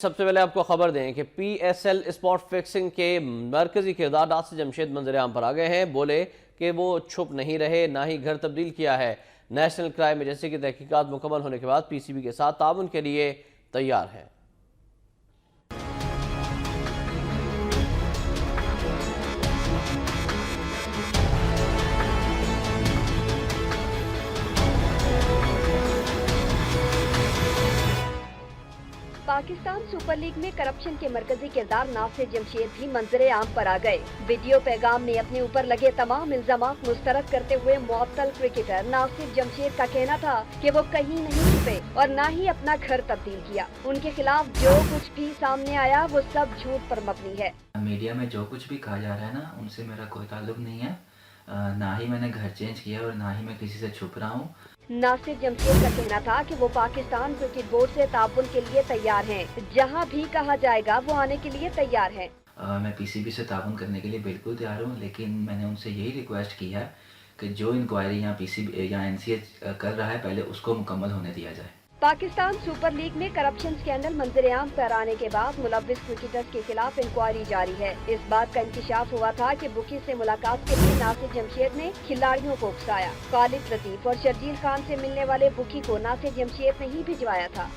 سب سے پہلے آپ کو خبر دیں کہ P S L spot fixing کے مرکزی کردار ناصر جمشید منظر عام پر آ گئے ہیں. بولے کہ وہ چھپ نہیں رہے، نہ ہی گھر تبدیل کیا ہے. نیشنل کرائم ایجنسی کی تحقیقات مکمل ہونے کے بعد پی سی بی کے ساتھ تعاون کے لیے تیار ہے. پاکستان سپر لیگ میں کرپشن کے مرکزی کردار ناصر جمشید بھی منظر عام پر آ گئے. ویڈیو پیغام میں اپنے اوپر لگے تمام الزامات مسترد کرتے ہوئے معطل کرکٹر ناصر جمشید کا کہنا تھا کہ وہ کہیں نہیں چھپے اور نہ ہی اپنا گھر تبدیل کیا. ان کے خلاف جو کچھ بھی سامنے آیا وہ سب جھوٹ پر مبنی ہے. میڈیا میں جو کچھ بھی کہا جا رہا ہے نا، ان سے میرا کوئی تعلق نہیں ہے. نہ ہی میں نے گھر چینج کیا اور نہ ہی میں کسی سے چھپ رہا ہوں. ناصر جمشید کا کہنا تھا کہ وہ پاکستان کرکٹ بورڈ سے تعاون کے لیے تیار ہیں. جہاں بھی کہا جائے گا وہ آنے کے لیے تیار ہیں. میں پی سی بی سے تعاون کرنے کے لیے بالکل تیار ہوں، لیکن میں نے ان سے یہی ریکویسٹ کی ہے کہ جو انکوائری یا پی سی بی یا این سی ایچ کر رہا ہے پہلے اس کو مکمل ہونے دیا جائے. پاکستان سپر لیگ میں کرپشن سکینڈل منظر عام پر آنے کے بعد ملوث کرکٹرز کے خلاف انکوائری جاری ہے. اس بات کا انکشاف ہوا تھا کہ بکی سے ملاقات کے لیے ناصر جمشید نے کھلاڑیوں کو اکسایا. خالد لطیف اور شرجیل خان سے ملنے والے بکی کو ناصر جمشید نے ہی بھجوایا تھا.